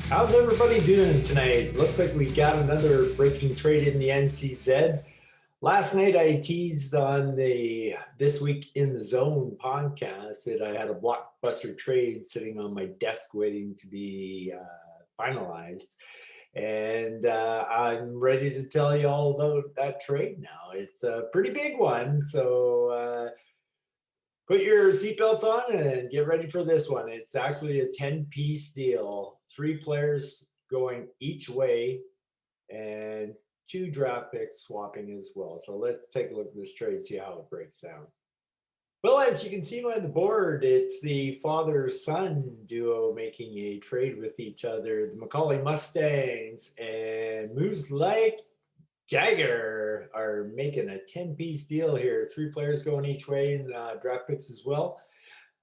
How's everybody doing tonight? Looks like we got another breaking trade in the NCZ. Last night I teased on the This Week in the Zone podcast that I had a blockbuster trade sitting on my desk waiting to be finalized. And I'm ready to tell you all about that trade now. It's a pretty big one. So put your seatbelts on and get ready for this one. It's actually a 10-piece deal, three players going each way, and two draft picks swapping as well. So let's take a look at this trade, see how it breaks down. Well, as you can see by the board, it's the father-son duo making a trade with each other. The Macaulay Mustangs and Moose Lake Jagger are making a 10-piece deal here. Three players going each way in draft picks as well.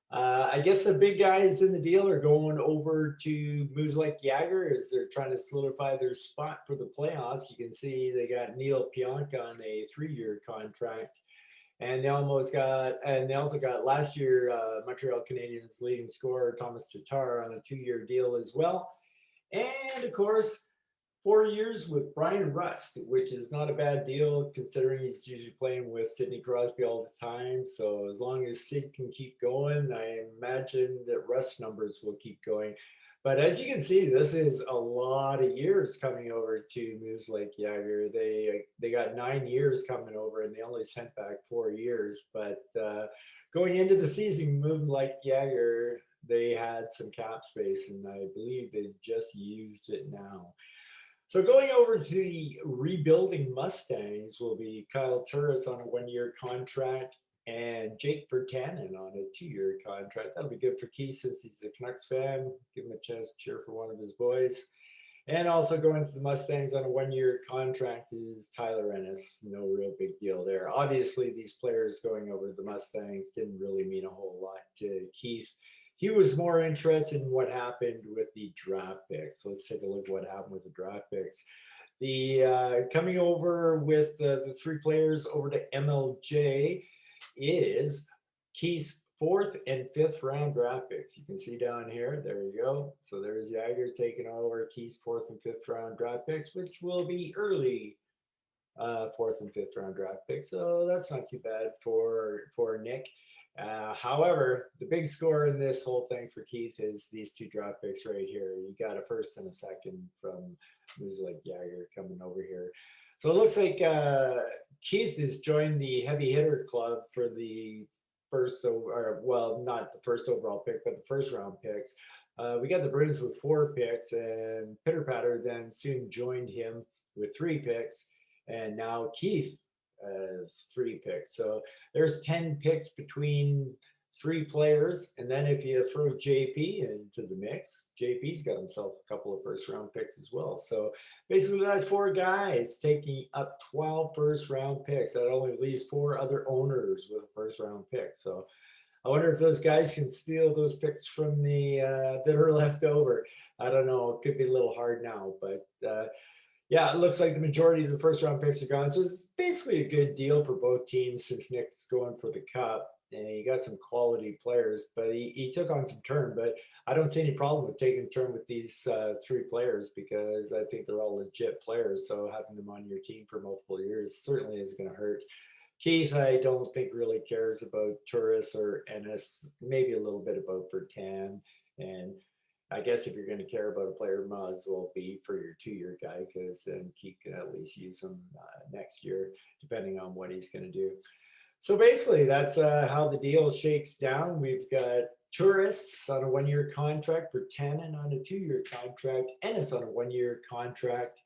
I guess the big guys in the deal are going over to moves like Jagger as they're trying to solidify their spot for the playoffs. You can see they got Neil Pionk on a 3-year contract. And they also got last year Montreal Canadiens leading scorer Thomas Tatar on a 2-year deal as well. And of course, 4 years with Brian Rust, which is not a bad deal considering he's usually playing with Sidney Crosby all the time. So as long as Sid can keep going, I imagine that Rust numbers will keep going. But as you can see, this is a lot of years coming over to Moose Lake Jagger. They got 9 years coming over, and they only sent back 4 years. But going into the season, Moose Lake Jagger, they had some cap space, and I believe they just used it now. So going over to the rebuilding Mustangs will be Kyle Turris on a 1-year contract and Jake Virtanen on a 2-year contract. That'll be good for Keith since he's a Canucks fan. Give him a chance to cheer for one of his boys. And also going to the Mustangs on a 1-year contract is Tyler Ennis. No real big deal there. Obviously, these players going over to the Mustangs didn't really mean a whole lot to Keith. He was more interested in what happened with the draft picks. Let's take a look at what happened with the draft picks. The coming over with the three players over to MLJ is Keith's fourth and fifth round draft picks. You can see down here. There you go. So there's Jagger taking over Keith's fourth and fifth round draft picks, which will be early fourth and fifth round draft picks. So that's not too bad for Nick. However, the big score in this whole thing for Keith is these two draft picks right here. You got a first and a second from who's like Jagger coming over here. So it looks like Keith has joined the heavy hitter club for the first, or well, not the first overall pick, but the first round picks. We got the Bruins with 4 picks, and Pitter Patter then soon joined him with 3 picks, and now Keith has 3 picks. So there's 10 picks between 3 players. And then if you throw JP into the mix, JP's got himself a couple of first round picks as well. So basically, that's 4 guys taking up 12 first round picks. That only leaves 4 other owners with a first round pick. So I wonder if those guys can steal those picks from the that are left over. I don't know. It could be a little hard now, but yeah, it looks like the majority of the first round picks are gone. So it's basically a good deal for both teams since Nick's going for the cup. And he got some quality players, but he took on some term. But I don't see any problem with taking term with these 3 players because I think they're all legit players. So having them on your team for multiple years certainly isn't going to hurt. Keith, I don't think really cares about Turris or Ennis, maybe a little bit about Bertan. And I guess if you're going to care about a player, might as well be for your 2-year guy because then Keith can at least use him next year, depending on what he's going to do. So basically, that's how the deal shakes down. We've got Tourists on a 1-year contract, Bertanen on a 2-year contract, Ennis on a 1-year contract,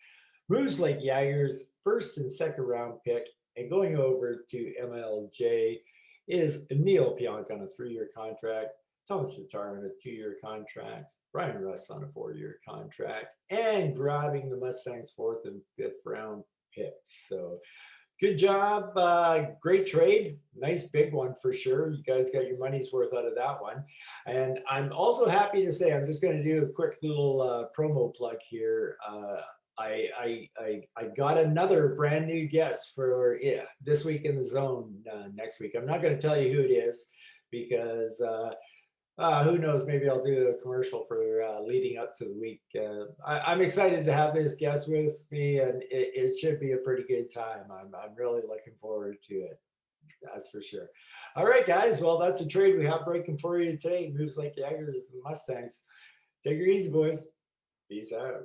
Moose Lake Jaggers first and second round pick, and going over to MLJ is Neil Pionk on a 3-year contract, Thomas Tatar on a 2-year contract, Brian Rust on a 4-year contract, and grabbing the Mustangs fourth and fifth round picks. So good job. Great trade. Nice big one for sure. You guys got your money's worth out of that one. And I'm also happy to say, I'm just going to do a quick little promo plug here. I got another brand new guest for this week in the zone next week. I'm not going to tell you who it is because Who knows? Maybe I'll do a commercial for leading up to the week. I'm excited to have this guest with me, and it should be a pretty good time. I'm really looking forward to it. That's for sure. All right, guys. Well, that's the trade we have breaking for you today. Moves like Jaggers and Mustangs. Take it easy, boys. Peace out.